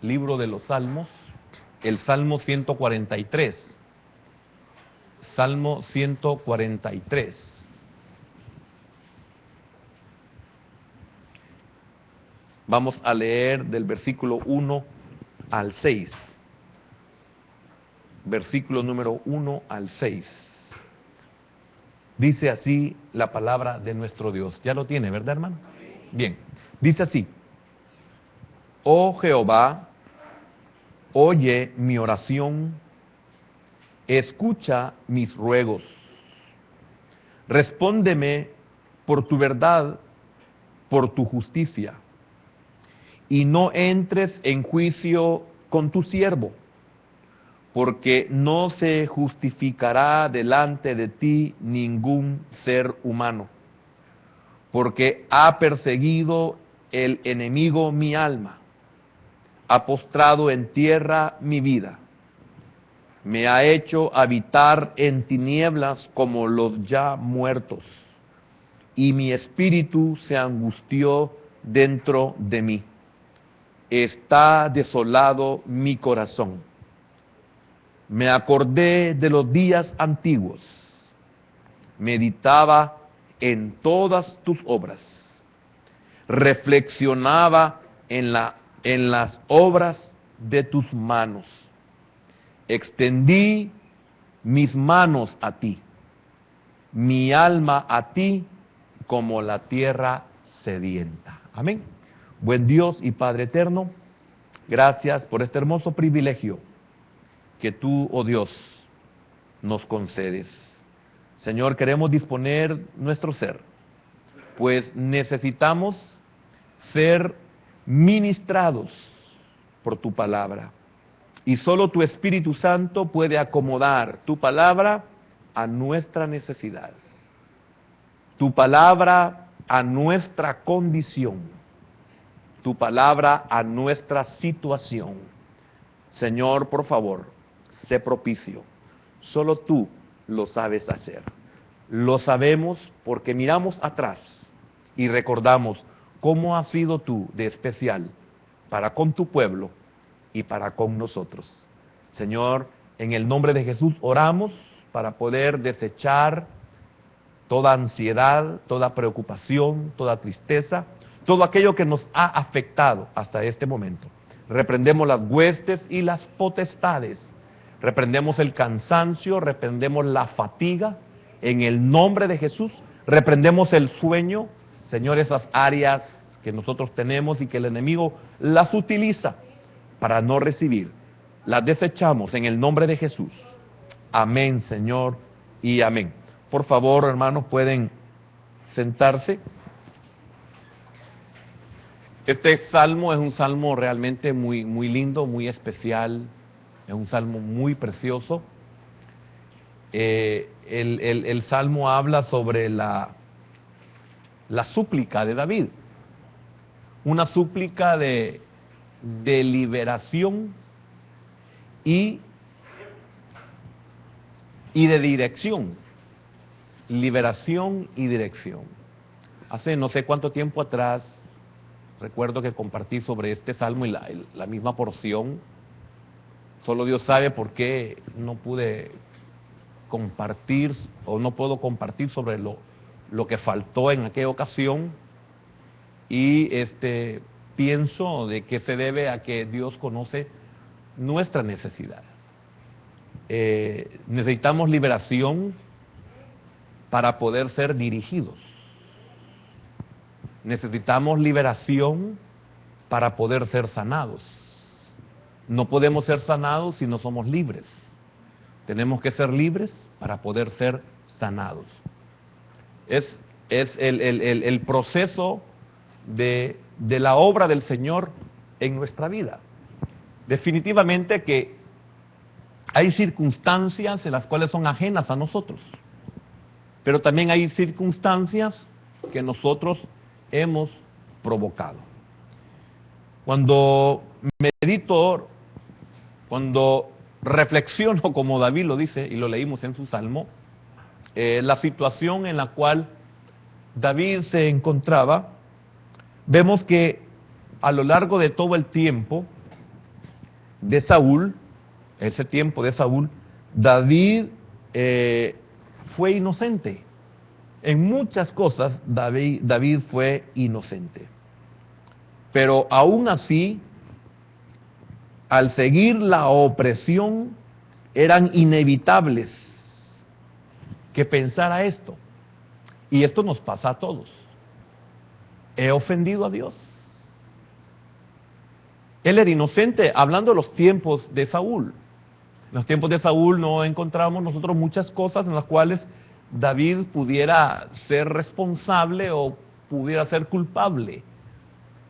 libro de los Salmos, el Salmo 143. Salmo 143. Vamos a leer del versículo 1 al 6. Versículo número 1 al 6. Dice así la palabra de nuestro Dios. Ya lo tiene, ¿verdad, hermano? Bien. Dice así: Oh Jehová, oye mi oración, escucha mis ruegos. Respóndeme por tu verdad, por tu justicia, y no entres en juicio con tu siervo, porque no se justificará delante de ti ningún ser humano, porque ha perseguido el enemigo mi alma, ha postrado en tierra mi vida, me ha hecho habitar en tinieblas como los ya muertos, y mi espíritu se angustió dentro de mí. Está desolado mi corazón. Me acordé de los días antiguos, meditaba en todas tus obras, reflexionaba en las obras de tus manos. Extendí mis manos a ti, mi alma a ti como la tierra sedienta. Amén. Buen Dios y Padre eterno, gracias por este hermoso privilegio que tú, oh Dios, nos concedes. Señor, queremos disponer nuestro ser, pues necesitamos ser ministrados por tu palabra. Y solo tu Espíritu Santo puede acomodar tu palabra a nuestra necesidad, tu palabra a nuestra condición, tu palabra a nuestra situación. Señor, por favor, sé propicio. Solo tú lo sabes hacer. Lo sabemos porque miramos atrás y recordamos cómo has sido tú de especial para con tu pueblo y para con nosotros. Señor, en el nombre de Jesús oramos para poder desechar toda ansiedad, toda preocupación, toda tristeza, todo aquello que nos ha afectado hasta este momento. Reprendemos las huestes y las potestades, reprendemos el cansancio, reprendemos la fatiga, en el nombre de Jesús, reprendemos el sueño, Señor, esas áreas que nosotros tenemos y que el enemigo las utiliza para no recibir, las desechamos en el nombre de Jesús. Amén, Señor, y amén. Por favor, hermanos, pueden sentarse. Este salmo es un salmo realmente muy, muy lindo, muy especial, es un salmo muy precioso. El salmo habla sobre la súplica de David, una súplica de liberación y de dirección. Liberación y dirección. Hace no sé cuánto tiempo atrás, recuerdo que compartí sobre este salmo y la misma porción. Solo Dios sabe por qué no pude compartir o no puedo compartir sobre lo que faltó en aquella ocasión. Y pienso de que se debe a que Dios conoce nuestra necesidad. Necesitamos liberación para poder ser dirigidos. Necesitamos liberación para poder ser sanados. No podemos ser sanados si no somos libres. Tenemos que ser libres para poder ser sanados. Es el proceso de la obra del Señor en nuestra vida. Definitivamente que hay circunstancias en las cuales son ajenas a nosotros, pero también hay circunstancias que nosotros hemos provocado. Cuando medito, cuando reflexiono, como David lo dice, y lo leímos en su salmo, la situación en la cual David se encontraba, vemos que a lo largo de todo el tiempo, de Saúl, ese tiempo de Saúl, David fue inocente. En muchas cosas David fue inocente. Pero aún así, al seguir la opresión, eran inevitables que pensara esto. Y esto nos pasa a todos. ¿He ofendido a Dios? Él era inocente, hablando de los tiempos de Saúl. En los tiempos de Saúl no encontramos nosotros muchas cosas en las cuales David pudiera ser responsable o pudiera ser culpable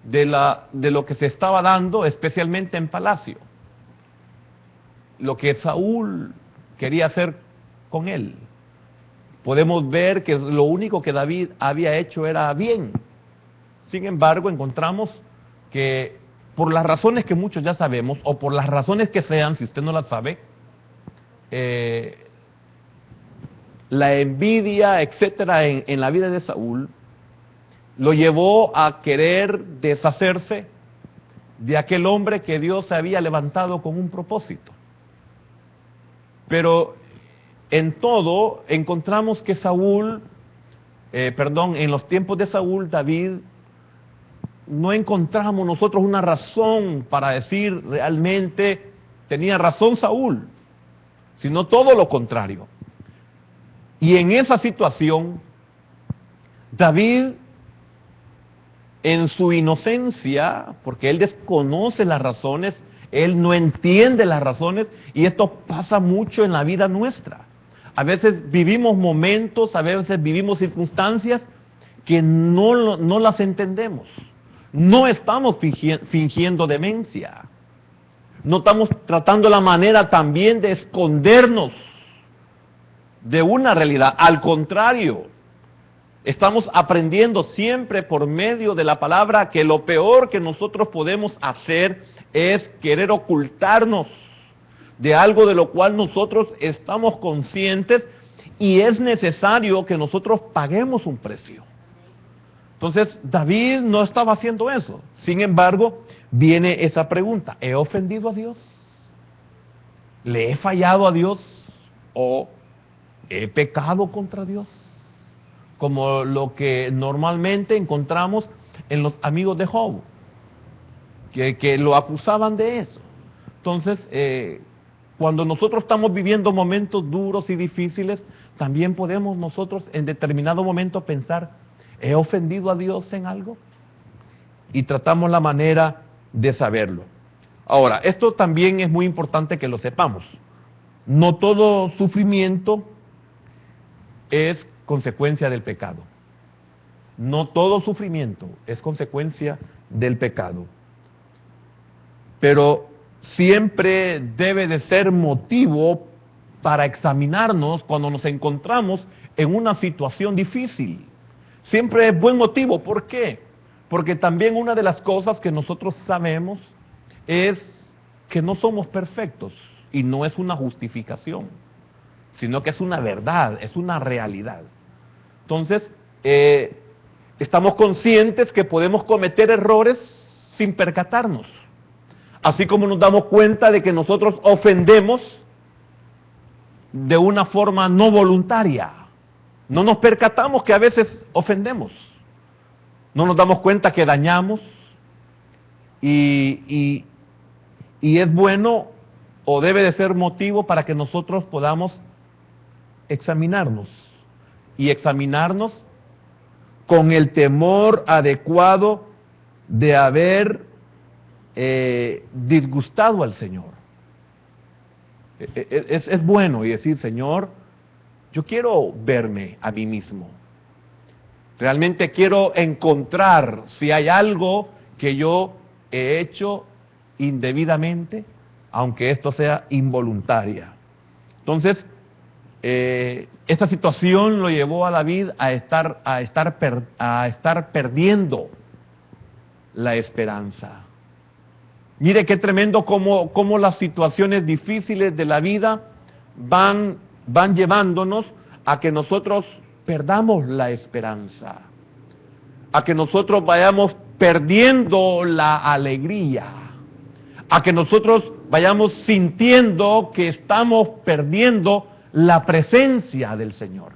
de lo que se estaba dando, especialmente en palacio. Lo que Saúl quería hacer con él. Podemos ver que lo único que David había hecho era bien. Sin embargo, encontramos que por las razones que muchos ya sabemos, o por las razones que sean, si usted no las sabe, la envidia, etcétera, en la vida de Saúl, lo llevó a querer deshacerse de aquel hombre que Dios se había levantado con un propósito. Pero en todo encontramos que en los tiempos de Saúl, David, no encontramos nosotros una razón para decir realmente tenía razón Saúl, sino todo lo contrario. Y en esa situación, David, en su inocencia, porque él desconoce las razones, él no entiende las razones, y esto pasa mucho en la vida nuestra. A veces vivimos momentos, a veces vivimos circunstancias que no las entendemos. No estamos fingiendo demencia. No estamos tratando la manera también de escondernos de una realidad. Al contrario, estamos aprendiendo siempre por medio de la palabra que lo peor que nosotros podemos hacer es querer ocultarnos de algo de lo cual nosotros estamos conscientes y es necesario que nosotros paguemos un precio. Entonces, David no estaba haciendo eso. Sin embargo, viene esa pregunta: ¿he ofendido a Dios? ¿Le he fallado a Dios? ¿O he pecado contra Dios? Como lo que normalmente encontramos en los amigos de Job, que lo acusaban de eso. Entonces, cuando nosotros estamos viviendo momentos duros y difíciles, también podemos nosotros en determinado momento pensar: ¿he ofendido a Dios en algo? Y tratamos la manera de saberlo. Ahora, esto también es muy importante que lo sepamos. No todo sufrimiento es consecuencia del pecado. No todo sufrimiento es consecuencia del pecado. Pero siempre debe de ser motivo para examinarnos cuando nos encontramos en una situación difícil. Siempre es buen motivo. ¿Por qué? Porque también una de las cosas que nosotros sabemos es que no somos perfectos, y no es una justificación, sino que es una verdad, es una realidad. Entonces, estamos conscientes que podemos cometer errores sin percatarnos. Así como nos damos cuenta de que nosotros ofendemos de una forma no voluntaria. No nos percatamos que a veces ofendemos. No nos damos cuenta que dañamos. Y es bueno o debe de ser motivo para que nosotros podamos examinarnos. Y examinarnos con el temor adecuado de haber disgustado al Señor. Es bueno y decir: Señor, yo quiero verme a mí mismo. Realmente quiero encontrar si hay algo que yo he hecho indebidamente, aunque esto sea involuntaria. Entonces, esta situación lo llevó a David a estar perdiendo la esperanza. Mire qué tremendo cómo las situaciones difíciles de la vida van llevándonos a que nosotros perdamos la esperanza, a que nosotros vayamos perdiendo la alegría, a que nosotros vayamos sintiendo que estamos perdiendo la presencia del Señor.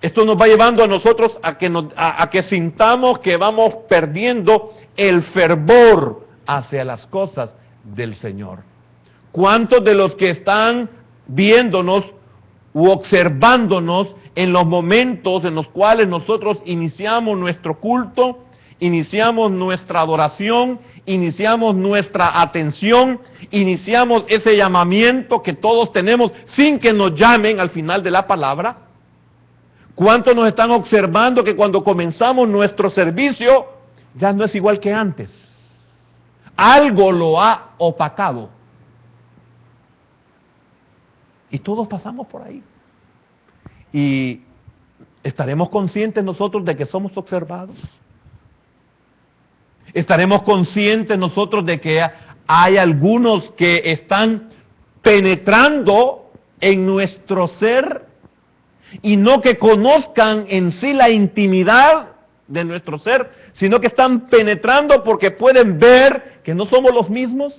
Esto nos va llevando a nosotros a que sintamos que vamos perdiendo el fervor hacia las cosas del Señor. ¿Cuántos de los que están viéndonos u observándonos en los momentos en los cuales nosotros iniciamos nuestro culto, iniciamos nuestra adoración, iniciamos nuestra atención, iniciamos ese llamamiento que todos tenemos sin que nos llamen al final de la palabra? ¿Cuántos nos están observando que cuando comenzamos nuestro servicio ya no es igual que antes? Algo lo ha opacado. Y todos pasamos por ahí. Y estaremos conscientes nosotros de que somos observados. Estaremos conscientes nosotros de que hay algunos que están penetrando en nuestro ser y no que conozcan en sí la intimidad de nuestro ser, sino que están penetrando porque pueden ver que no somos los mismos,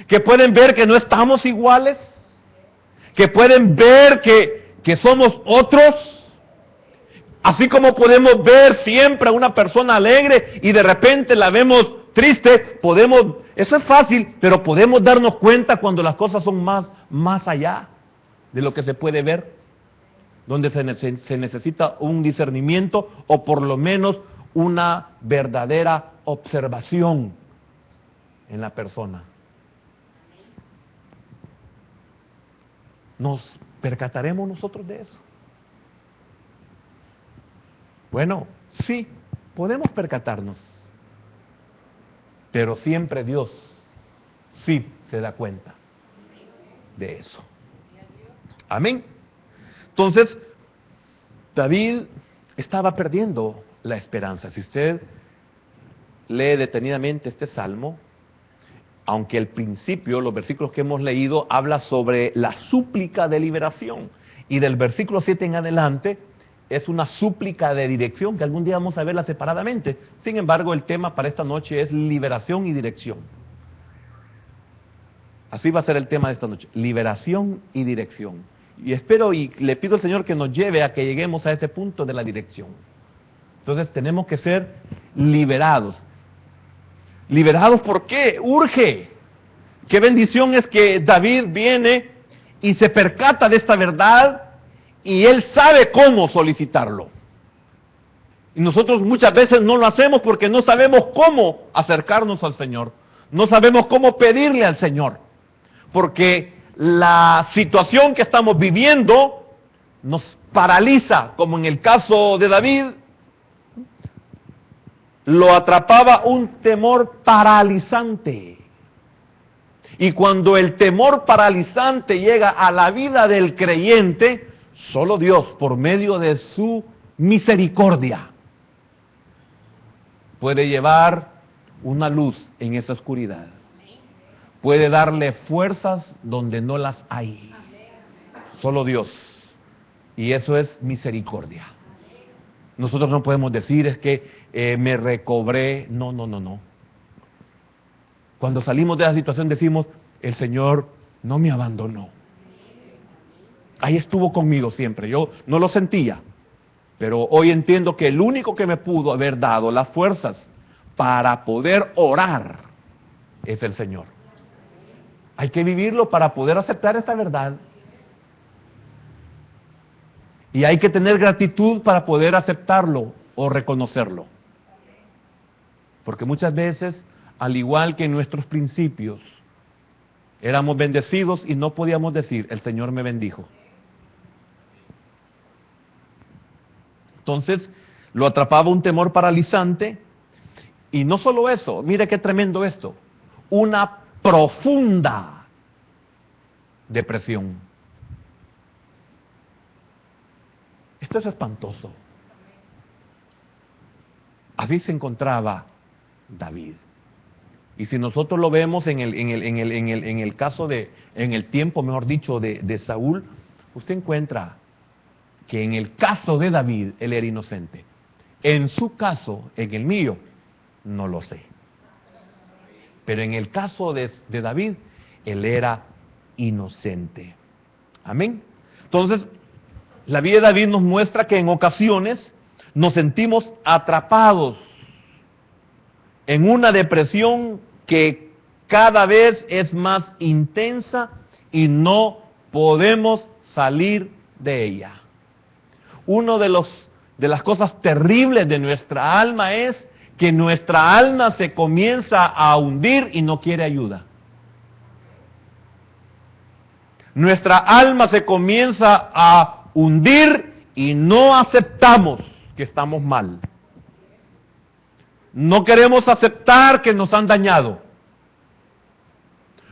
que pueden ver que no estamos iguales, que pueden ver que somos otros. Así como podemos ver siempre a una persona alegre y de repente la vemos triste, eso es fácil, pero podemos darnos cuenta cuando las cosas son más allá de lo que se puede ver, donde se necesita un discernimiento o por lo menos una verdadera observación en la persona. ¿Nos percataremos nosotros de eso? Bueno, sí, podemos percatarnos, pero siempre Dios sí se da cuenta de eso. Amén. Entonces, David estaba perdiendo la esperanza. Si usted lee detenidamente este salmo, aunque el principio, los versículos que hemos leído, habla sobre la súplica de liberación, y del versículo 7 en adelante es una súplica de dirección, que algún día vamos a verla separadamente. Sin embargo, el tema para esta noche es liberación y dirección. Así va a ser el tema de esta noche, liberación y dirección. Y espero y le pido al Señor que nos lleve a que lleguemos a ese punto de la dirección. Entonces tenemos que ser liberados. ¿Liberados por qué? Urge. Qué bendición es que David viene y se percata de esta verdad y él sabe cómo solicitarlo. Y nosotros muchas veces no lo hacemos porque no sabemos cómo acercarnos al Señor. No sabemos cómo pedirle al Señor. Porque la situación que estamos viviendo nos paraliza, como en el caso de David. Lo atrapaba un temor paralizante. Y cuando el temor paralizante llega a la vida del creyente, solo Dios, por medio de su misericordia, puede llevar una luz en esa oscuridad. Puede darle fuerzas donde no las hay. Solo Dios. Y eso es misericordia. Nosotros no podemos decir es que me recobré. No. Cuando salimos de la situación decimos, el Señor no me abandonó. Ahí estuvo conmigo siempre. Yo no lo sentía. Pero hoy entiendo que el único que me pudo haber dado las fuerzas para poder orar es el Señor. Hay que vivirlo para poder aceptar esta verdad. Y hay que tener gratitud para poder aceptarlo o reconocerlo. Porque muchas veces, al igual que en nuestros principios, éramos bendecidos y no podíamos decir, el Señor me bendijo. Entonces, lo atrapaba un temor paralizante. Y no solo eso, mire qué tremendo esto, una profunda depresión. Esto es espantoso. Así se encontraba David. Y si nosotros lo vemos en el caso en el tiempo, mejor dicho, de Saúl, usted encuentra que en el caso de David, él era inocente. En su caso, en el mío, no lo sé. Pero en el caso de David, él era inocente. Amén. Entonces, la vida de David nos muestra que en ocasiones nos sentimos atrapados en una depresión que cada vez es más intensa y no podemos salir de ella. Una de las cosas terribles de nuestra alma es que nuestra alma se comienza a hundir y no quiere ayuda. Nuestra alma se comienza a hundir y no aceptamos que estamos mal. No queremos aceptar que nos han dañado.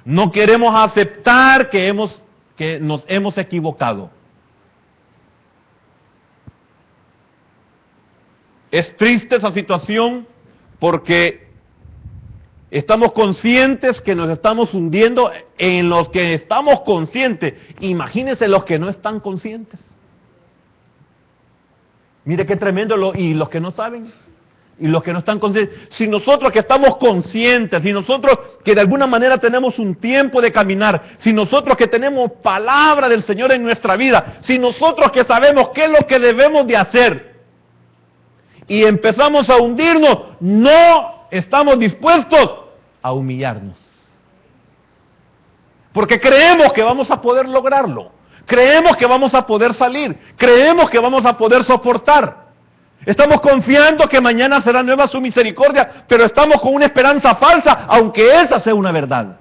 No queremos aceptar que nos hemos equivocado. Es triste esa situación porque estamos conscientes que nos estamos hundiendo. En los que estamos conscientes, imagínense los que no están conscientes. Mire qué tremendo, y los que no saben, y los que no están conscientes. Si nosotros que estamos conscientes, si nosotros que de alguna manera tenemos un tiempo de caminar, si nosotros que tenemos palabra del Señor en nuestra vida, si nosotros que sabemos qué es lo que debemos de hacer, y empezamos a hundirnos, no estamos dispuestos a humillarnos. Porque creemos que vamos a poder lograrlo. Creemos que vamos a poder salir. Creemos que vamos a poder soportar. Estamos confiando que mañana será nueva su misericordia, pero estamos con una esperanza falsa, aunque esa sea una verdad.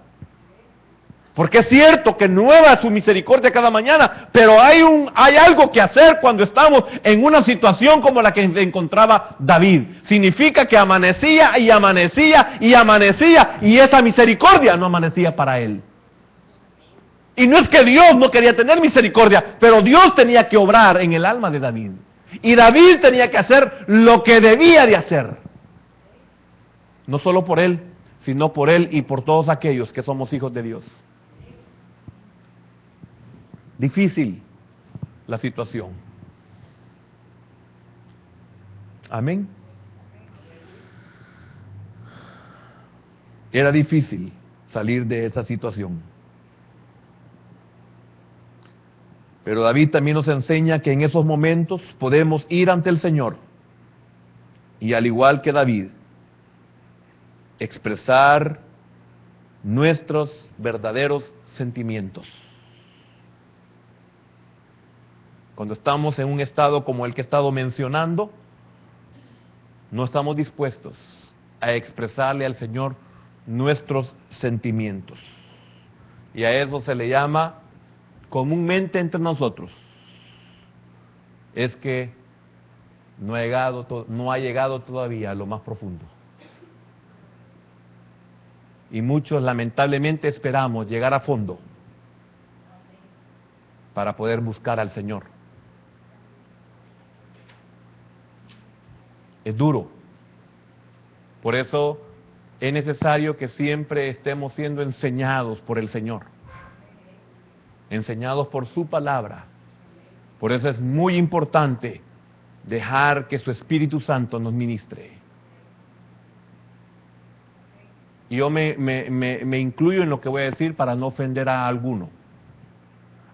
Porque es cierto que nueva es su misericordia cada mañana, pero hay algo que hacer cuando estamos en una situación como la que encontraba David. Significa que amanecía y amanecía y amanecía, y esa misericordia no amanecía para él. Y no es que Dios no quería tener misericordia, pero Dios tenía que obrar en el alma de David. Y David tenía que hacer lo que debía de hacer. No solo por él, sino por él y por todos aquellos que somos hijos de Dios. Difícil la situación. Amén. Era difícil salir de esa situación. Pero David también nos enseña que en esos momentos podemos ir ante el Señor y, al igual que David, expresar nuestros verdaderos sentimientos. Cuando estamos en un estado como el que he estado mencionando, no estamos dispuestos a expresarle al Señor nuestros sentimientos. Y a eso se le llama comúnmente entre nosotros, es que no ha llegado todavía a lo más profundo. Y muchos lamentablemente esperamos llegar a fondo para poder buscar al Señor. Es duro. Por eso es necesario que siempre estemos siendo enseñados por el Señor. Enseñados por su palabra. Por eso es muy importante dejar que su Espíritu Santo nos ministre. Y yo me incluyo en lo que voy a decir para no ofender a alguno.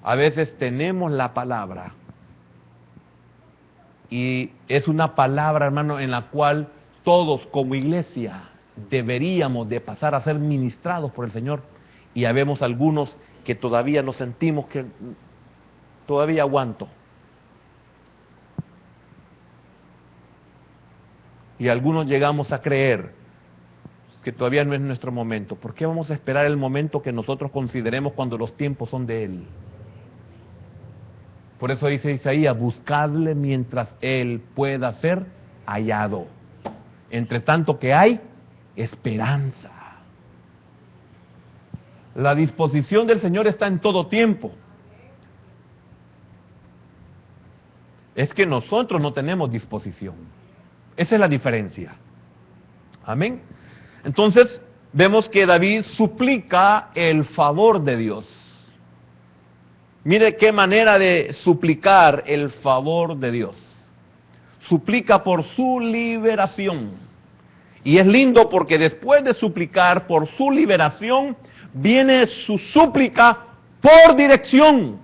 A veces tenemos la palabra y es una palabra, hermano, en la cual todos como iglesia deberíamos de pasar a ser ministrados por el Señor, y habemos algunos que todavía nos sentimos que todavía aguanto. Y algunos llegamos a creer que todavía no es nuestro momento. ¿Por qué vamos a esperar el momento que nosotros consideremos cuando los tiempos son de Él? Por eso dice Isaías, buscadle mientras Él pueda ser hallado. Entre tanto que hay esperanza. La disposición del Señor está en todo tiempo. Es que nosotros no tenemos disposición. Esa es la diferencia. Amén. Entonces, vemos que David suplica el favor de Dios. Mire qué manera de suplicar el favor de Dios. Suplica por su liberación. Y es lindo porque después de suplicar por su liberación, viene su súplica por dirección.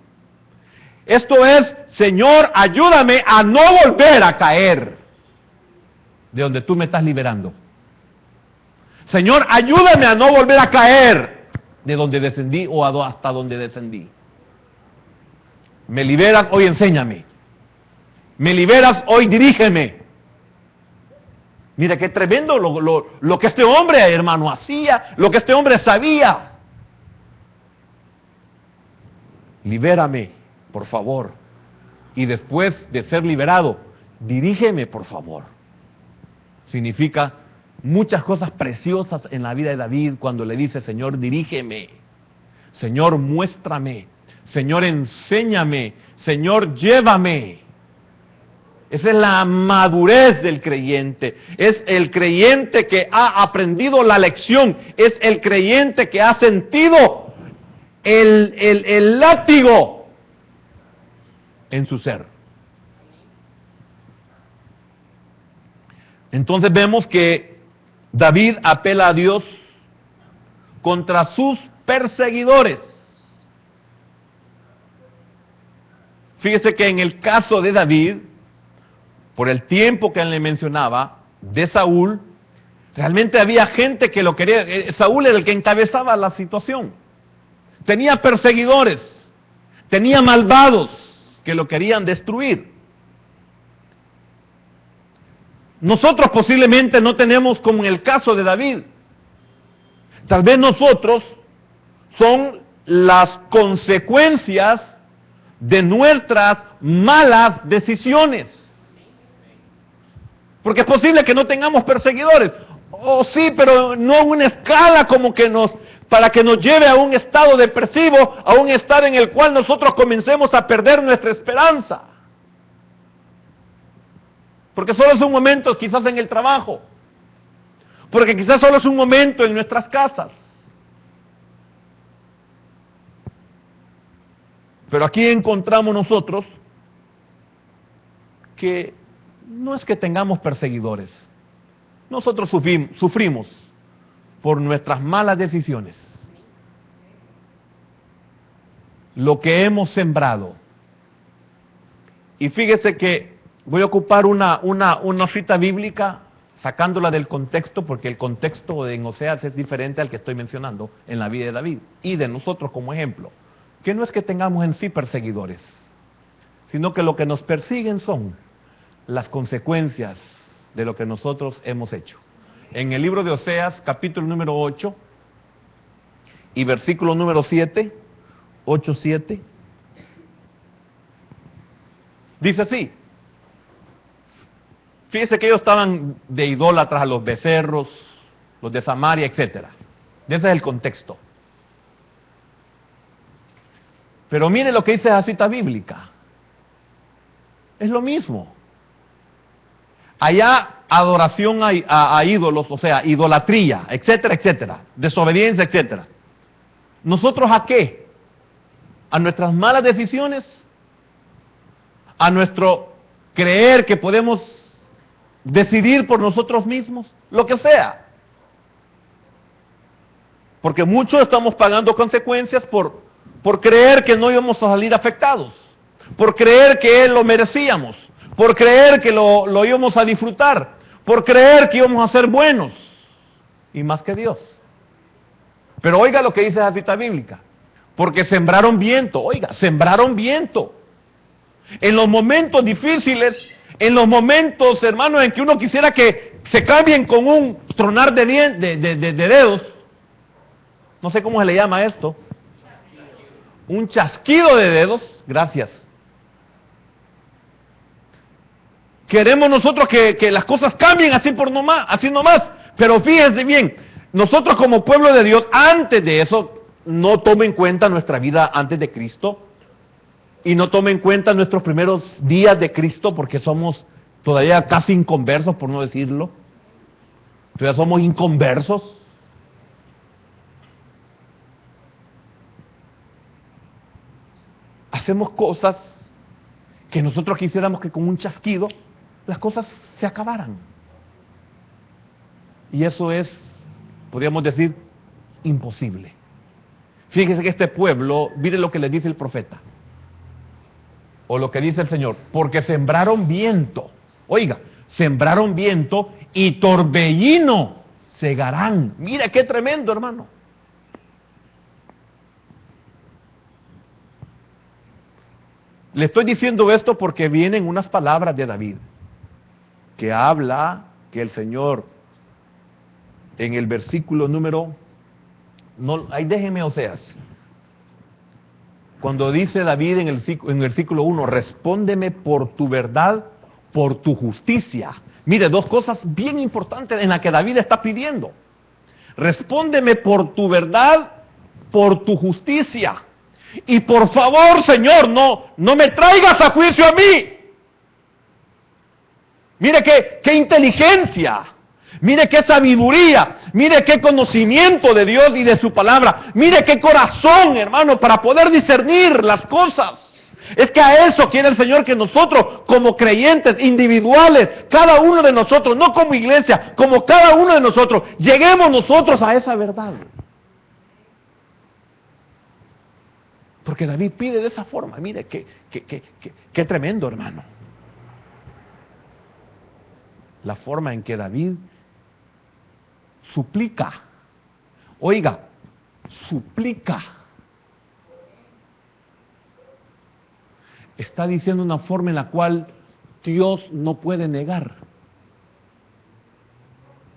Esto es, Señor, ayúdame a no volver a caer de donde tú me estás liberando. Señor, ayúdame a no volver a caer de donde descendí o hasta donde descendí. Me liberas, hoy enséñame. Me liberas, hoy dirígeme. Mira qué tremendo lo que este hombre, hermano, hacía, lo que este hombre sabía. Libérame, por favor. Y después de ser liberado, dirígeme, por favor. Significa muchas cosas preciosas en la vida de David cuando le dice, Señor, dirígeme. Señor, muéstrame. Señor, enséñame. Señor, llévame. Esa es la madurez del creyente. Es el creyente que ha aprendido la lección. Es el creyente que ha sentido el látigo en su ser. Entonces vemos que David apela a Dios contra sus perseguidores. Fíjese que en el caso de David, por el tiempo que él le mencionaba, de Saúl, realmente había gente que lo quería. Saúl era el que encabezaba la situación. Tenía perseguidores, tenía malvados que lo querían destruir. Nosotros posiblemente no tenemos como en el caso de David. Tal vez nosotros son las consecuencias de nuestras malas decisiones. Porque es posible que no tengamos perseguidores. Oh, sí, pero no a una escala como que para que nos lleve a un estado depresivo, a un estado en el cual nosotros comencemos a perder nuestra esperanza. Porque solo es un momento quizás en el trabajo. Porque quizás solo es un momento en nuestras casas. Pero aquí encontramos nosotros que no es que tengamos perseguidores. Nosotros sufrimos por nuestras malas decisiones. Lo que hemos sembrado. Y fíjese que voy a ocupar una cita bíblica, sacándola del contexto, porque el contexto en Oseas es diferente al que estoy mencionando en la vida de David y de nosotros como ejemplo. Que no es que tengamos en sí perseguidores, sino que lo que nos persiguen son las consecuencias de lo que nosotros hemos hecho. En el libro de Oseas, capítulo número 8 y versículo número 7, 8:7, dice así. Fíjese que ellos estaban de idólatras a los becerros, los de Samaria, etc. Ese es el contexto. Pero mire lo que dice la cita bíblica. Es lo mismo. Allá adoración a ídolos, o sea, idolatría, etcétera, etcétera, desobediencia, etcétera. ¿Nosotros a qué? ¿A nuestras malas decisiones? ¿A nuestro creer que podemos decidir por nosotros mismos? Lo que sea. Porque muchos estamos pagando consecuencias por creer que no íbamos a salir afectados, por creer que lo merecíamos, por creer que lo íbamos a disfrutar, por creer que íbamos a ser buenos y más que Dios. Pero oiga lo que dice la cita bíblica, porque sembraron viento, oiga, sembraron viento. En los momentos difíciles, en los momentos, hermanos, en que uno quisiera que se cambien con un tronar de dedos, no sé cómo se le llama esto, un chasquido de dedos, gracias. Queremos nosotros que las cosas cambien así nomás, pero fíjense bien, nosotros como pueblo de Dios, antes de eso, no tome en cuenta nuestra vida antes de Cristo, y no tome en cuenta nuestros primeros días de Cristo, porque somos todavía casi inconversos, por no decirlo, todavía somos inconversos. Hacemos cosas que nosotros quisiéramos que con un chasquido las cosas se acabaran. Y eso es, podríamos decir, imposible. Fíjese que este pueblo, mire lo que le dice el profeta, o lo que dice el Señor, porque sembraron viento, oiga, sembraron viento y torbellino segarán. Mira qué tremendo, hermano. Le estoy diciendo esto porque vienen unas palabras de David, que habla que el Señor, en el versículo número, no, ahí déjeme Oseas, cuando dice David en el versículo 1, respóndeme por tu verdad, por tu justicia. Mire, dos cosas bien importantes en las que David está pidiendo. Respóndeme por tu verdad, por tu justicia. Y por favor, Señor, no me traigas a juicio a mí. Mire qué inteligencia, mire qué sabiduría, mire qué conocimiento de Dios y de su palabra, mire qué corazón, hermano, para poder discernir las cosas. Es que a eso quiere el Señor que nosotros, como creyentes individuales, cada uno de nosotros, no como iglesia, como cada uno de nosotros, lleguemos nosotros a esa verdad. Porque David pide de esa forma. Mire, qué tremendo, hermano. La forma en que David suplica. Oiga, suplica. Está diciendo una forma en la cual Dios no puede negar.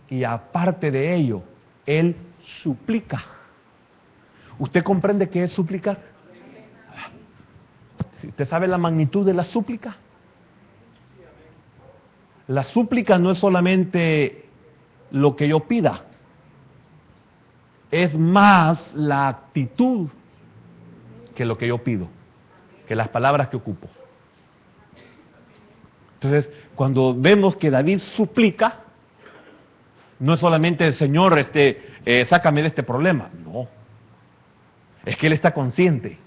Y aparte de ello, Él suplica. ¿Usted comprende qué es suplicar? ¿Usted sabe la magnitud de la súplica? La súplica no es solamente lo que yo pida, es más la actitud que lo que yo pido, que las palabras que ocupo. Entonces, cuando vemos que David suplica, no es solamente el Señor, sácame de este problema, no, es que Él está consciente.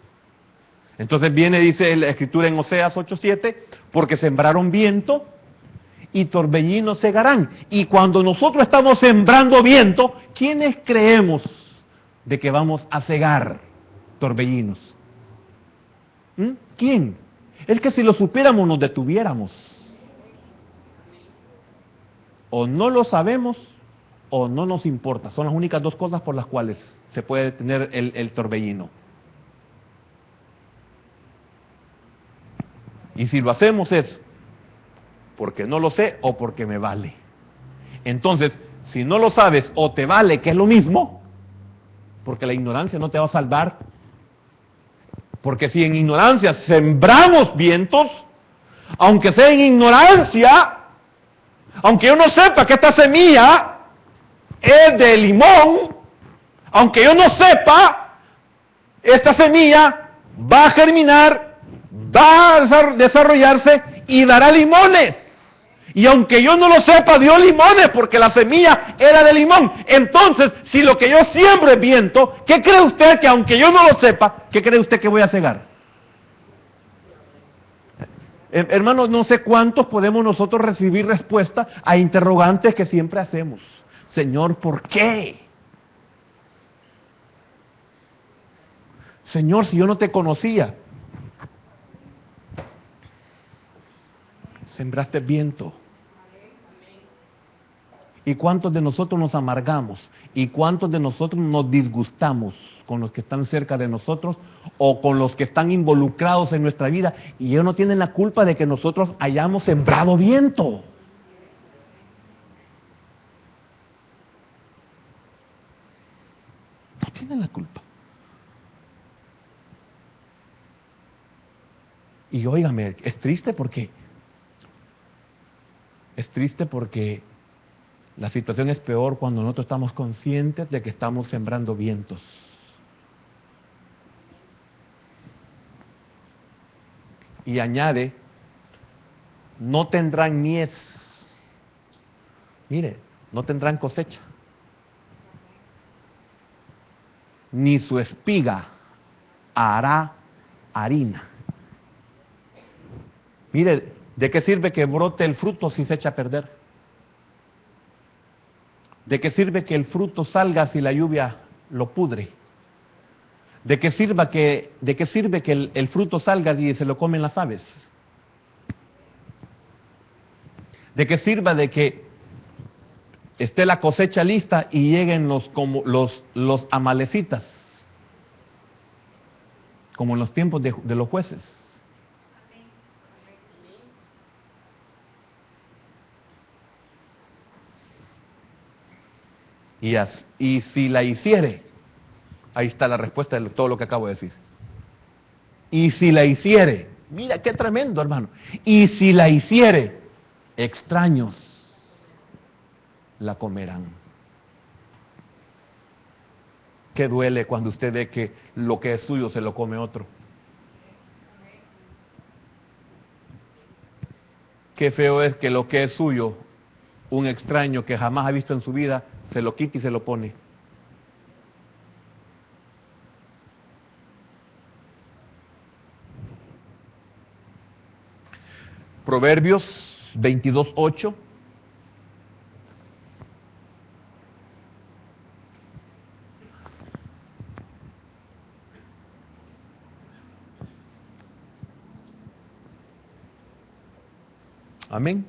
Entonces viene, dice la Escritura en Oseas 8:7, porque sembraron viento y torbellino segarán. Y cuando nosotros estamos sembrando viento, ¿quiénes creemos de que vamos a segar torbellinos? ¿Quién? Es que si lo supiéramos nos detuviéramos. O no lo sabemos o no nos importa. Son las únicas dos cosas por las cuales se puede detener el torbellino. Y si lo hacemos es porque no lo sé o porque me vale. Entonces, si no lo sabes o te vale, que es lo mismo, porque la ignorancia no te va a salvar. Porque si en ignorancia sembramos vientos, aunque sea en ignorancia, aunque yo no sepa que esta semilla es de limón, aunque yo no sepa, esta semilla va a germinar, va a desarrollarse y dará limones. Y aunque yo no lo sepa, dio limones porque la semilla era de limón. Entonces, si lo que yo siembro es viento, ¿qué cree usted que aunque yo no lo sepa, qué cree usted que voy a cegar? Hermanos, no sé cuántos podemos nosotros recibir respuesta a interrogantes que siempre hacemos. Señor, ¿por qué? Señor, si yo no te conocía. Sembraste viento. ¿Y cuántos de nosotros nos amargamos? ¿Y cuántos de nosotros nos disgustamos con los que están cerca de nosotros o con los que están involucrados en nuestra vida? Y ellos no tienen la culpa de que nosotros hayamos sembrado viento. No tienen la culpa. Y óigame, es triste porque la situación es peor cuando nosotros estamos conscientes de que estamos sembrando vientos. Y añade, no tendrán mies. Mire, no tendrán cosecha. Ni su espiga hará harina. Mire, ¿de qué sirve que brote el fruto si se echa a perder? ¿De qué sirve que el fruto salga si la lluvia lo pudre? ¿De qué sirve que el fruto salga y se lo comen las aves? ¿De qué sirva de que esté la cosecha lista y lleguen los amalecitas, como en los tiempos de los jueces? Y si la hiciere, ahí está la respuesta de todo lo que acabo de decir. Y si la hiciere, mira qué tremendo, hermano. Y si la hiciere, extraños la comerán. Qué duele cuando usted ve que lo que es suyo se lo come otro. Qué feo es que lo que es suyo, un extraño que jamás ha visto en su vida, se lo quita y se lo pone. Proverbios 22:8. Amén.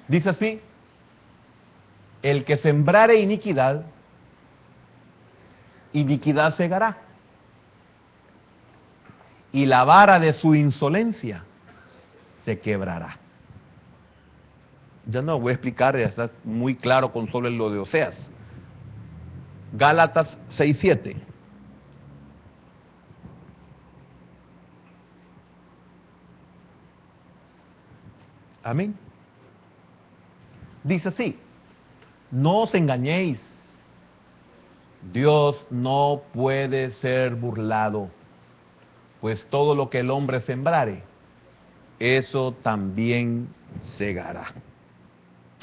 Dice así: el que sembrare iniquidad, iniquidad segará, y la vara de su insolencia se quebrará. Ya no voy a explicar, ya está muy claro con solo lo de Oseas. Gálatas 6:7. Amén. Dice así: no os engañéis, Dios no puede ser burlado, pues todo lo que el hombre sembrare, eso también segará.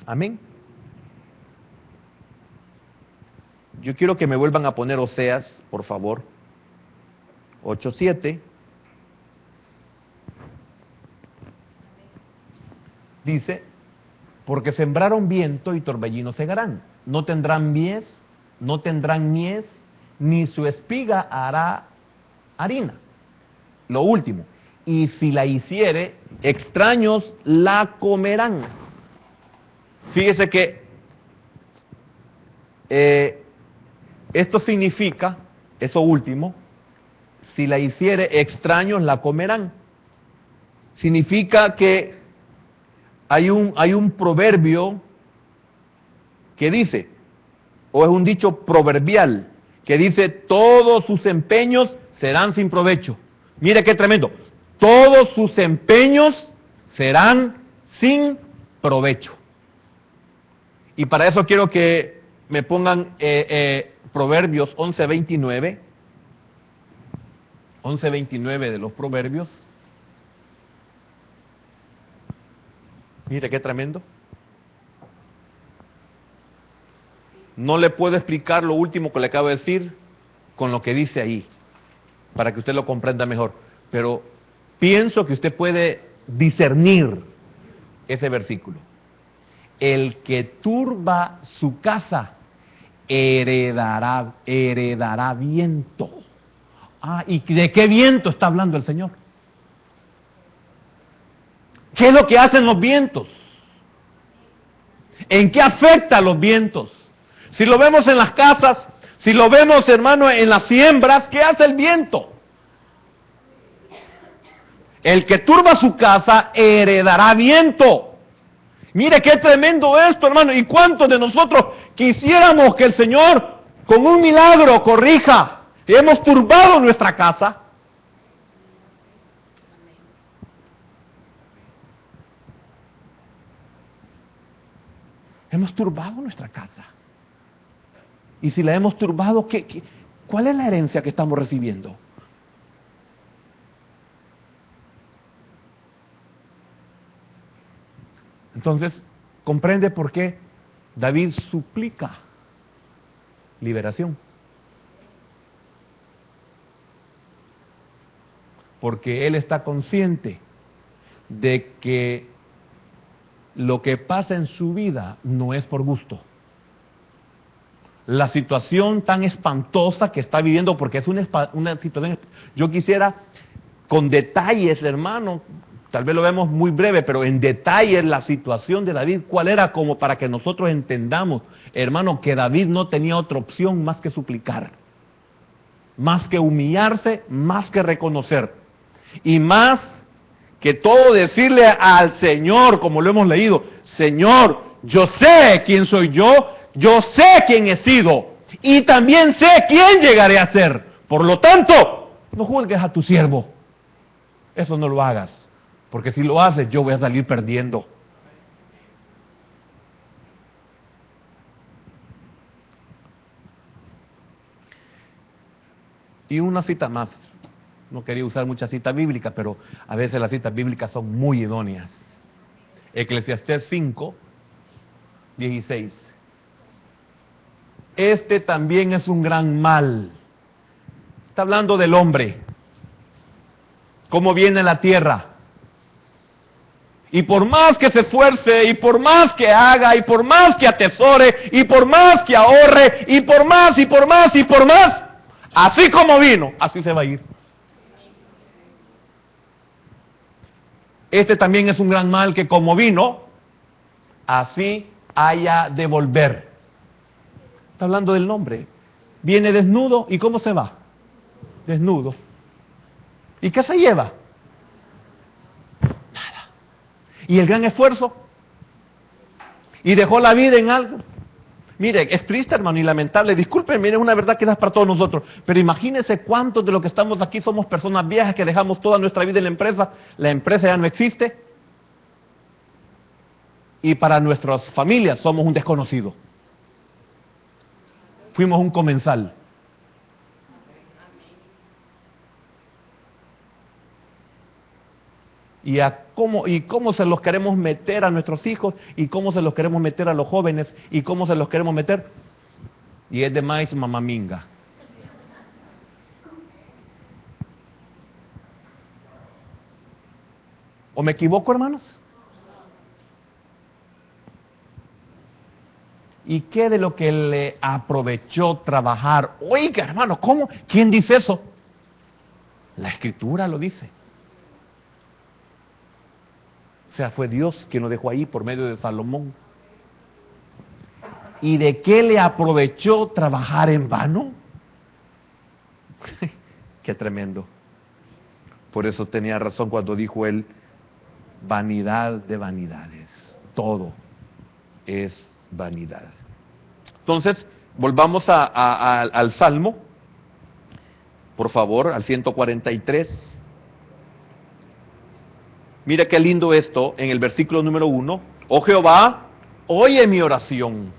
Amén. Yo quiero que me vuelvan a poner Oseas, por favor. 8:7. Dice: porque sembraron viento y torbellino segarán. No tendrán mies, ni su espiga hará harina. Lo último: y si la hiciere, extraños la comerán. Fíjese que esto significa, eso último, si la hiciere, extraños la comerán. Significa que hay un proverbio que dice, o es un dicho proverbial, que dice: todos sus empeños serán sin provecho. Mire qué tremendo. Todos sus empeños serán sin provecho. Y para eso quiero que me pongan Proverbios 11:29. 11:29 de los Proverbios. Mire qué tremendo. No le puedo explicar lo último que le acabo de decir con lo que dice ahí, para que usted lo comprenda mejor. Pero pienso que usted puede discernir ese versículo. El que turba su casa heredará viento. Ah, ¿y de qué viento está hablando el Señor? ¿Qué es lo que hacen los vientos? ¿En qué afecta los vientos? Si lo vemos en las casas, si lo vemos, hermano, en las siembras, ¿qué hace el viento? El que turba su casa heredará viento. Mire qué tremendo esto, hermano. ¿Y cuántos de nosotros quisiéramos que el Señor con un milagro corrija? Hemos turbado nuestra casa. Hemos turbado nuestra casa. Y si la hemos turbado, ¿cuál es la herencia que estamos recibiendo? Entonces, comprende por qué David suplica liberación. Porque él está consciente de que lo que pasa en su vida no es por gusto. La situación tan espantosa que está viviendo, porque es una situación, yo quisiera con detalles, hermano, tal vez lo vemos muy breve, pero en detalles la situación de David, cuál era, como para que nosotros entendamos, hermano, que David no tenía otra opción más que suplicar, más que humillarse, más que reconocer, y más que todo decirle al Señor, como lo hemos leído: Señor, yo sé quién soy yo sé quién he sido, y también sé quién llegaré a ser. Por lo tanto, no juzgues a tu siervo. Eso no lo hagas, porque si lo haces, yo voy a salir perdiendo. Y una cita más. No quería usar muchas citas bíblicas, pero a veces las citas bíblicas son muy idóneas. Eclesiastés 5, 16. Este también es un gran mal. Está hablando del hombre. Cómo viene la tierra. Y por más que se esfuerce, y por más que haga, y por más que atesore, y por más que ahorre, y por más, y por más, y por más, así como vino, así se va a ir. Este también es un gran mal, que como vino, así haya de volver. Está hablando del hombre. Viene desnudo, ¿y cómo se va? Desnudo. ¿Y qué se lleva? Nada. ¿Y el gran esfuerzo? ¿Y dejó la vida en algo? Mire, es triste, hermano, y lamentable. Disculpen, mire, es una verdad que es para todos nosotros. Pero imagínense cuántos de los que estamos aquí somos personas viejas que dejamos toda nuestra vida en la empresa ya no existe, y para nuestras familias somos un desconocido. Fuimos un comensal. Y cómo se los queremos meter a nuestros hijos, y cómo se los queremos meter a los jóvenes, y cómo se los queremos meter. Y es de maíz mamaminga. ¿O me equivoco, hermanos? ¿Y qué de lo que le aprovechó trabajar? Oiga, hermano, ¿cómo? ¿Quién dice eso? La Escritura lo dice. O sea, fue Dios quien lo dejó ahí por medio de Salomón. ¿Y de qué le aprovechó trabajar en vano? Qué tremendo. Por eso tenía razón cuando dijo él: vanidad de vanidades. Todo es vanidad. Entonces, volvamos al Salmo, por favor, al 143. Mira qué lindo esto en el versículo número 1. Oh Jehová, oye mi oración.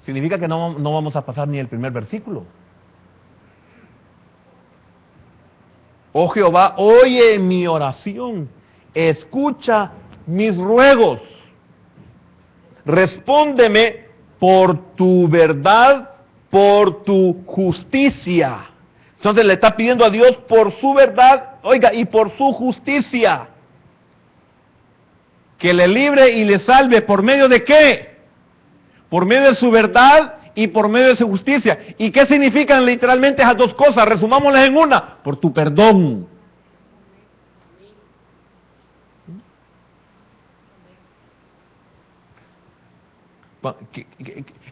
Significa que no vamos a pasar ni el primer versículo. Oh Jehová, oye mi oración. Escucha mis ruegos. Respóndeme por tu verdad, por tu justicia. Entonces le está pidiendo a Dios por su verdad, oiga, y por su justicia. Que le libre y le salve. ¿Por medio de qué? Por medio de su verdad y por medio de su justicia. ¿Y qué significan literalmente esas dos cosas? Resumámoslas en una: por tu perdón.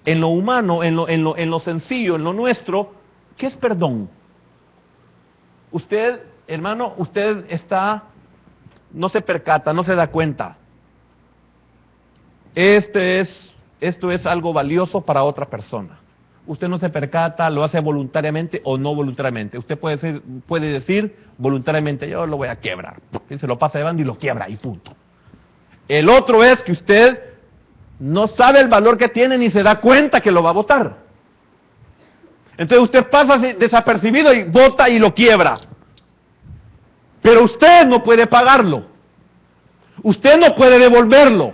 En lo humano, en lo sencillo, en lo nuestro, ¿qué es perdón? Usted, hermano, usted no se percata, no se da cuenta. Esto es algo valioso para otra persona. Usted no se percata, lo hace voluntariamente o no voluntariamente. Usted puede decir voluntariamente: yo lo voy a quebrar. Y se lo pasa de banda y lo quiebra y punto. El otro es que usted no sabe el valor que tiene ni se da cuenta que lo va a botar. Entonces usted pasa desapercibido y bota y lo quiebra. Pero usted no puede pagarlo. Usted no puede devolverlo.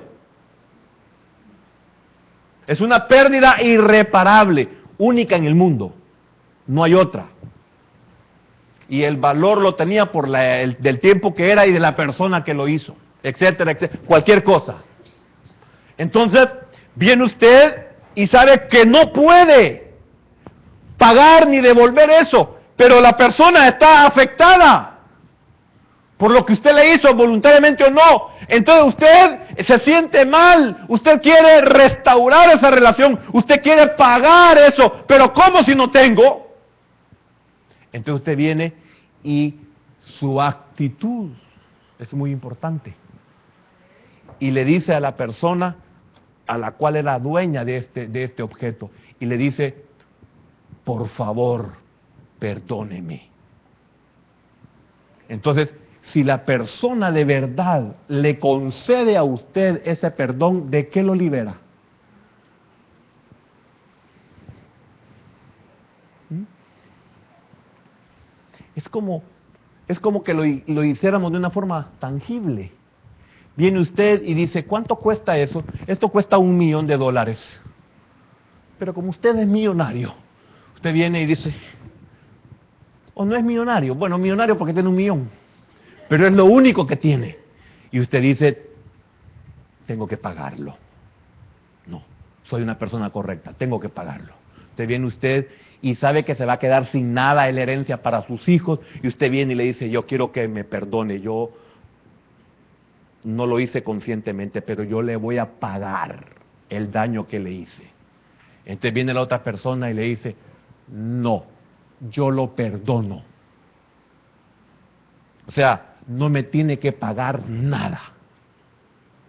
Es una pérdida irreparable, única en el mundo. No hay otra. Y el valor lo tenía por del tiempo que era y de la persona que lo hizo. etcétera, etcétera, cualquier cosa. Entonces, viene usted y sabe que no puede pagar ni devolver eso, pero la persona está afectada por lo que usted le hizo, voluntariamente o no. Entonces usted se siente mal, usted quiere restaurar esa relación, usted quiere pagar eso, pero ¿cómo si no tengo? Entonces usted viene y su actitud es muy importante. Y le dice a la persona a la cual era dueña de este objeto, y le dice, por favor, perdóneme. Entonces, si la persona de verdad le concede a usted ese perdón, ¿de qué lo libera? ¿Mm? Es como que lo hiciéramos de una forma tangible. Viene usted y dice, ¿cuánto cuesta eso? Esto cuesta $1.000.000. Pero como usted es millonario, usted viene y dice, ¿o no es millonario? Bueno, millonario porque tiene 1.000.000. Pero es lo único que tiene. Y usted dice, tengo que pagarlo. No, soy una persona correcta, tengo que pagarlo. Usted viene usted y sabe que se va a quedar sin nada en la herencia para sus hijos, y usted viene y le dice, yo quiero que me perdone, yo no lo hice conscientemente, pero yo le voy a pagar el daño que le hice. Entonces viene la otra persona y le dice, no, yo lo perdono. O sea, no me tiene que pagar nada.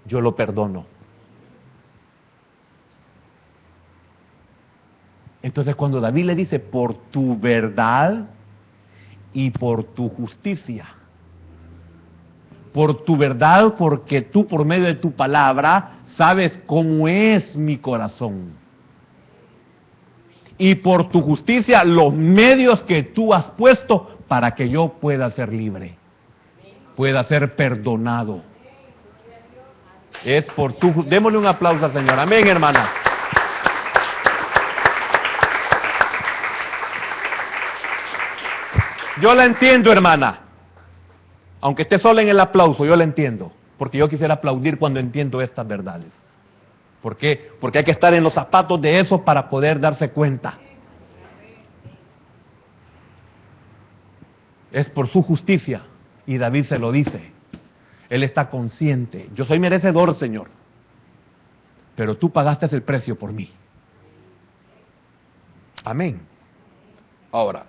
Yo lo perdono. Entonces cuando David le dice, por tu verdad y por tu justicia. Por tu verdad, porque tú por medio de tu palabra sabes cómo es mi corazón. Y por tu justicia, los medios que tú has puesto para que yo pueda ser libre, pueda ser perdonado. Es por tu... Démosle un aplauso al Señor. Amén, hermana. Yo la entiendo, hermana. Aunque esté sola en el aplauso, yo la entiendo. Porque yo quisiera aplaudir cuando entiendo estas verdades. ¿Por qué? Porque hay que estar en los zapatos de eso para poder darse cuenta. Es por su justicia. Y David se lo dice. Él está consciente. Yo soy merecedor, Señor. Pero tú pagaste el precio por mí. Amén. Ahora,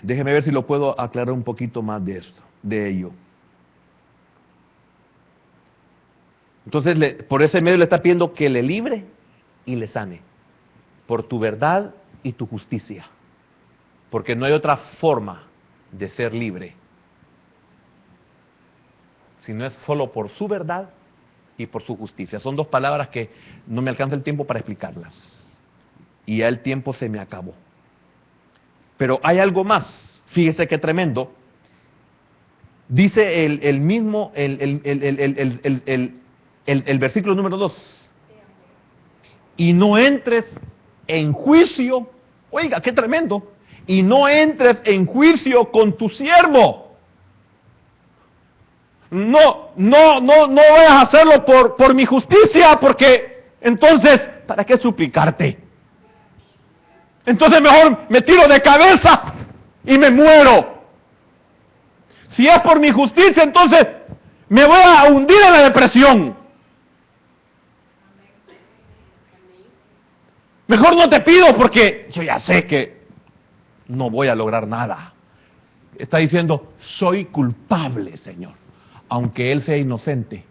déjeme ver si lo puedo aclarar un poquito más de esto, de ello. Entonces, por ese medio le está pidiendo que le libre y le sane. Por tu verdad y tu justicia. Porque no hay otra forma de ser libre. Si no es solo por su verdad y por su justicia. Son dos palabras que no me alcanza el tiempo para explicarlas. Y ya el tiempo se me acabó. Pero hay algo más. Fíjese qué tremendo. Dice el mismo, el versículo número 2. Y no entres en juicio. Oiga, qué tremendo. Y no entres en juicio con tu siervo. No vayas a hacerlo por mi justicia, porque entonces, ¿para qué suplicarte? Entonces mejor me tiro de cabeza y me muero. Si es por mi justicia, entonces me voy a hundir en la depresión. Mejor no te pido porque yo ya sé que no voy a lograr nada. Está diciendo, soy culpable, Señor, aunque Él sea inocente.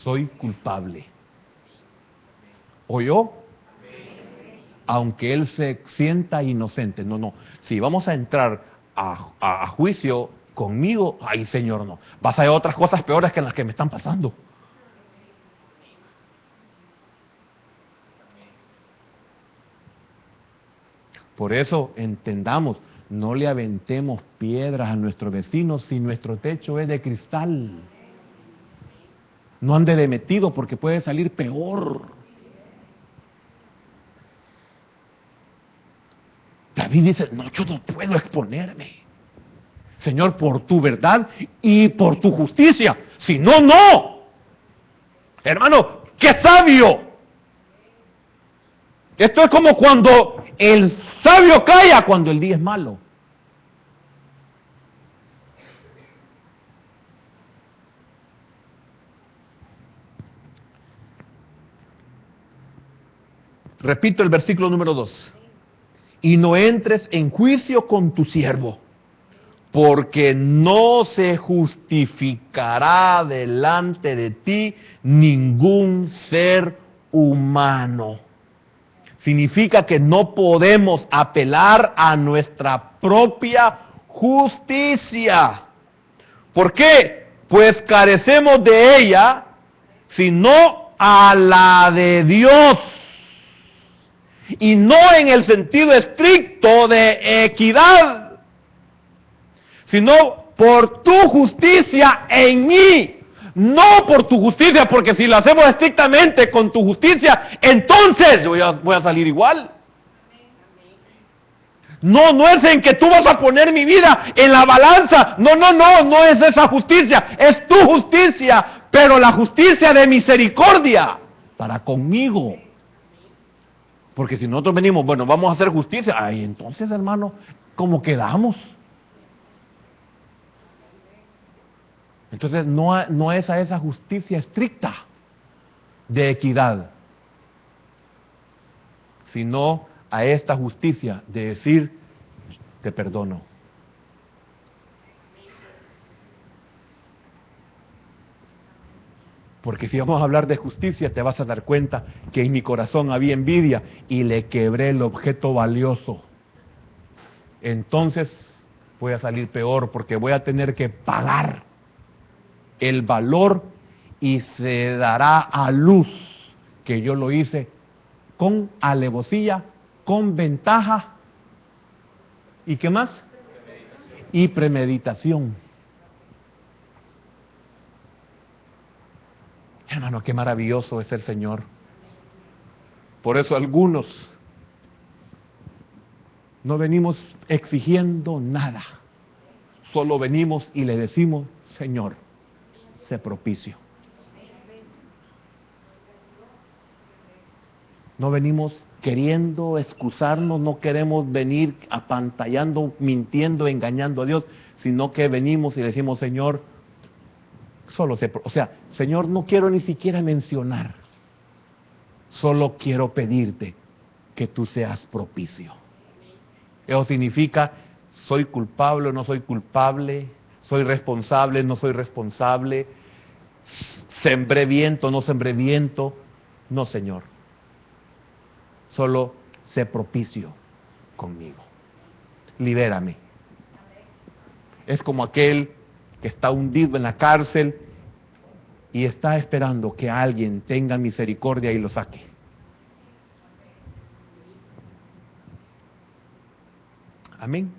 Soy culpable. ¿O yo? Aunque Él se sienta inocente. No. Si vamos a entrar a juicio conmigo, ay, Señor, no. Vas a ver otras cosas peores que las que me están pasando. Por eso entendamos, no le aventemos piedras a nuestros vecinos si nuestro techo es de cristal. No ande de metido porque puede salir peor. David dice, no, yo no puedo exponerme. Señor, por tu verdad y por tu justicia. Si no, no. Hermano, ¡qué sabio! Esto es como cuando el sabio calla cuando el día es malo. Repito el versículo número 2. Y no entres en juicio con tu siervo, porque no se justificará delante de ti ningún ser humano. Significa que no podemos apelar a nuestra propia justicia. ¿Por qué? Pues carecemos de ella, sino a la de Dios. Y no en el sentido estricto de equidad, sino por tu justicia en mí. No por tu justicia, porque si lo hacemos estrictamente con tu justicia, entonces voy a salir igual. No, no es en que tú vas a poner mi vida en la balanza. No es esa justicia, es tu justicia, pero la justicia de misericordia para conmigo. Porque si nosotros venimos, bueno, vamos a hacer justicia, ay, entonces, hermano, ¿cómo quedamos? Entonces no es a esa justicia estricta de equidad, sino a esta justicia de decir, te perdono. Porque si vamos a hablar de justicia, te vas a dar cuenta que en mi corazón había envidia y le quebré el objeto valioso. Entonces voy a salir peor porque voy a tener que pagar el valor y se dará a luz que yo lo hice con alevosía, con ventaja y ¿qué más? Y premeditación. Hermano, qué maravilloso es el Señor. Por eso algunos no venimos exigiendo nada. Solo venimos y le decimos, Señor, sé propicio. No venimos queriendo excusarnos, no queremos venir apantallando, mintiendo, engañando a Dios, sino que venimos y le decimos, Señor, Señor, no quiero ni siquiera mencionar, solo quiero pedirte que tú seas propicio. Eso significa, soy culpable o no soy culpable, soy responsable, no soy responsable, sembré viento, no sembré viento. No, Señor, solo sé propicio conmigo. Libérame. Es como aquel que está hundido en la cárcel y está esperando que alguien tenga misericordia y lo saque. Amén.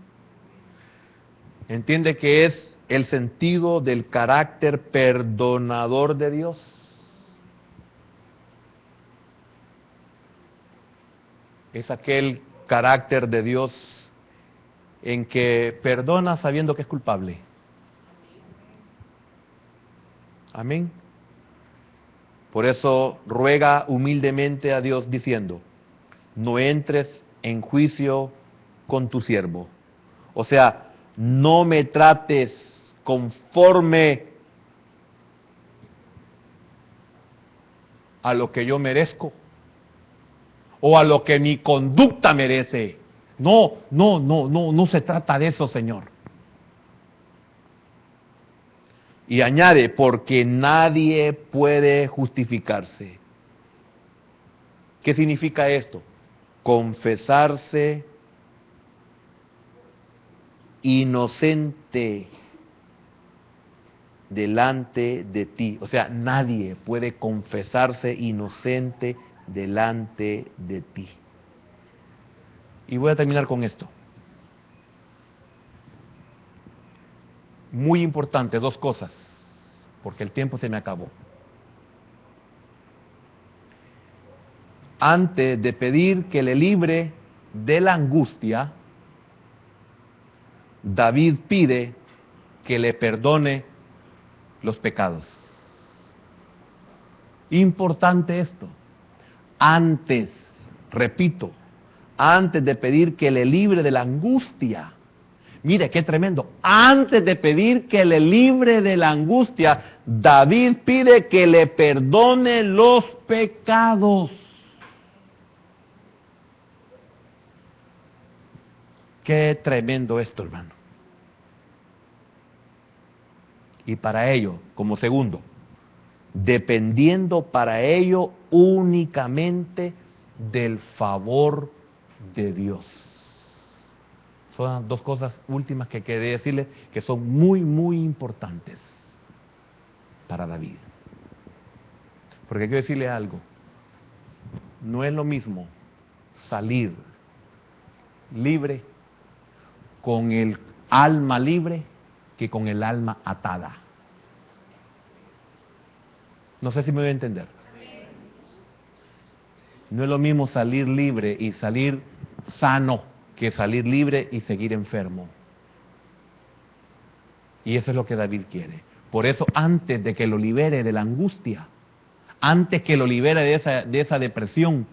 ¿Entiende que es el sentido del carácter perdonador de Dios? Es aquel carácter de Dios en que perdona sabiendo que es culpable. Amén. Por eso ruega humildemente a Dios diciendo, no entres en juicio con tu siervo. O sea, no me trates conforme a lo que yo merezco o a lo que mi conducta merece. No se trata de eso, Señor. Y añade, porque nadie puede justificarse. ¿Qué significa esto? Confesarse inocente delante de ti. O sea, nadie puede confesarse inocente delante de ti. Y voy a terminar con esto. Muy importante, dos cosas, porque el tiempo se me acabó. Antes de pedir que le libre de la angustia, David pide que le perdone los pecados. Importante esto. Antes, repito, antes de pedir que le libre de la angustia, mire qué tremendo, antes de pedir que le libre de la angustia, David pide que le perdone los pecados. Qué tremendo esto, hermano. Y para ello, como segundo, dependiendo para ello únicamente del favor de Dios. Son las dos cosas últimas que quería decirle que son muy, muy importantes para David. Porque quiero decirle algo, no es lo mismo salir libre con el alma libre que con el alma atada. No sé si me voy a entender. No es lo mismo salir libre y salir sano que salir libre y seguir enfermo. Y eso es lo que David quiere. Por eso, antes de que lo libere de la angustia, antes que lo libere de esa depresión,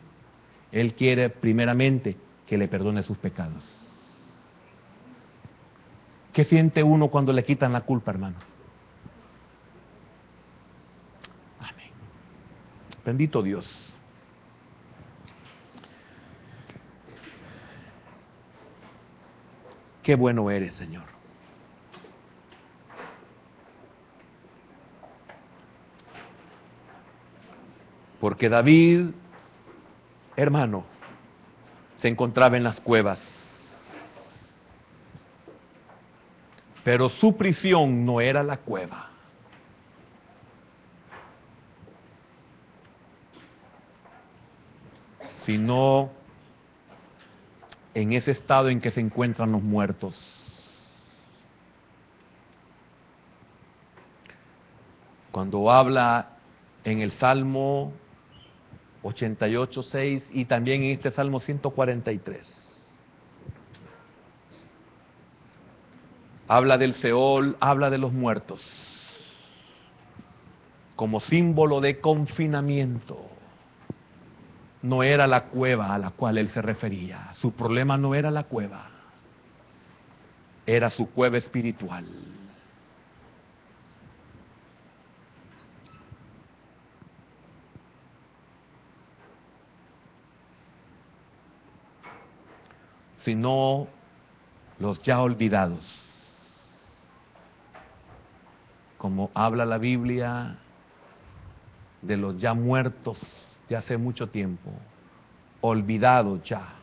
él quiere primeramente que le perdone sus pecados. ¿Qué siente uno cuando le quitan la culpa, hermano? Amén. Bendito Dios. Qué bueno eres, Señor. Porque David, hermano, se encontraba en las cuevas. Pero su prisión no era la cueva. Sino en ese estado en que se encuentran los muertos. Cuando habla en el Salmo 88:6 y también en este Salmo 143. Habla del Seol, habla de los muertos, como símbolo de confinamiento. No era la cueva a la cual él se refería. Su problema no era la cueva, era su cueva espiritual. Sino los ya olvidados. Como habla la Biblia de los ya muertos de hace mucho tiempo, olvidados ya.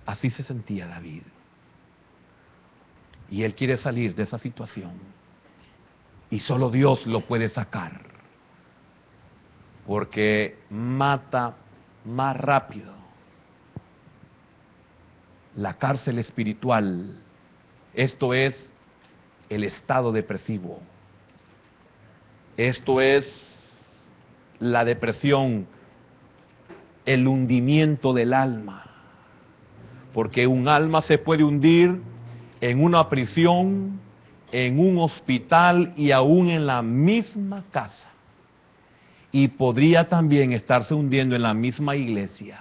Así se sentía David. Y él quiere salir de esa situación. Y solo Dios lo puede sacar. Porque mata más rápido la cárcel espiritual. Esto es el estado depresivo. Esto es la depresión, el hundimiento del alma. Porque un alma se puede hundir en una prisión, en un hospital y aún en la misma casa. Y podría también estarse hundiendo en la misma iglesia.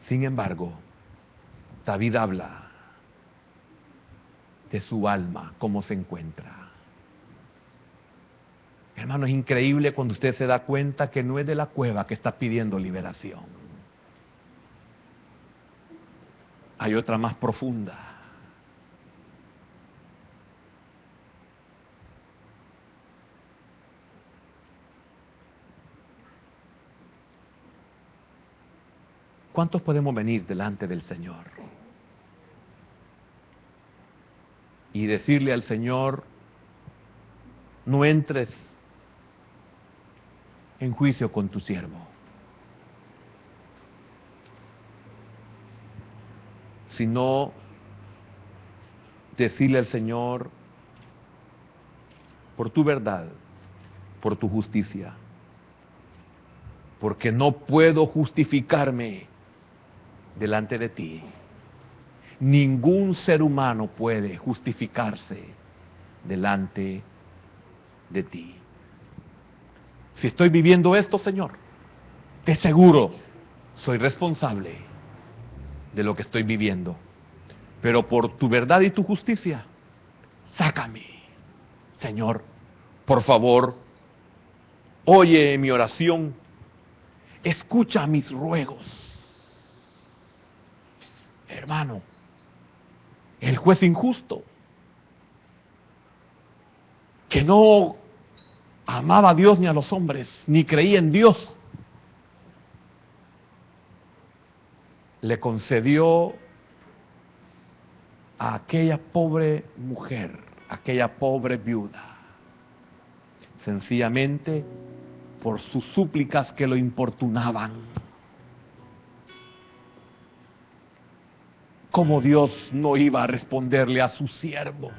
Sin embargo, David habla de su alma, cómo se encuentra. Hermano, es increíble cuando usted se da cuenta que no es de la cueva que está pidiendo liberación. Hay otra más profunda. ¿Cuántos podemos venir delante del Señor y decirle al Señor, no entres en juicio con tu siervo? Sino decirle al Señor, por tu verdad, por tu justicia, porque no puedo justificarme delante de ti. Ningún ser humano puede justificarse delante de ti. Si estoy viviendo esto, Señor, de seguro soy responsable de lo que estoy viviendo. Pero por tu verdad y tu justicia, sácame, Señor. Por favor, oye mi oración, escucha mis ruegos. Hermano, el juez injusto, que no amaba a Dios ni a los hombres, ni creía en Dios, le concedió a aquella pobre mujer, aquella pobre viuda, sencillamente por sus súplicas que lo importunaban. ¿Cómo Dios no iba a responderle a su siervo?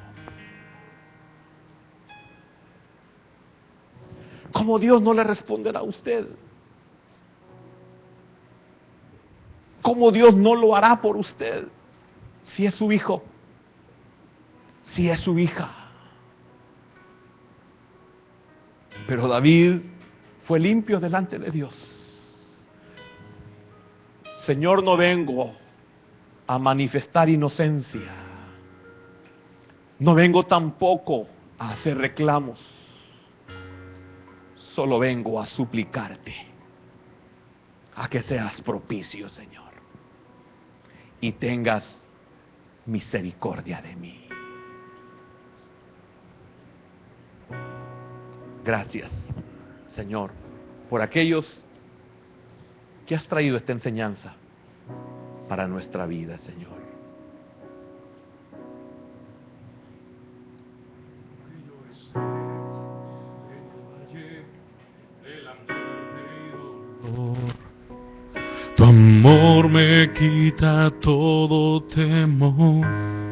¿Cómo Dios no le responderá a usted? ¿Cómo Dios no lo hará por usted? Si es su hijo, si es su hija. Pero David fue limpio delante de Dios. Señor, no vengo a manifestar inocencia. No vengo tampoco a hacer reclamos. Solo vengo a suplicarte a que seas propicio, Señor, y tengas misericordia de mí. Gracias, Señor, por aquellos que has traído esta enseñanza para nuestra vida, Señor. Tu amor me quita todo temor.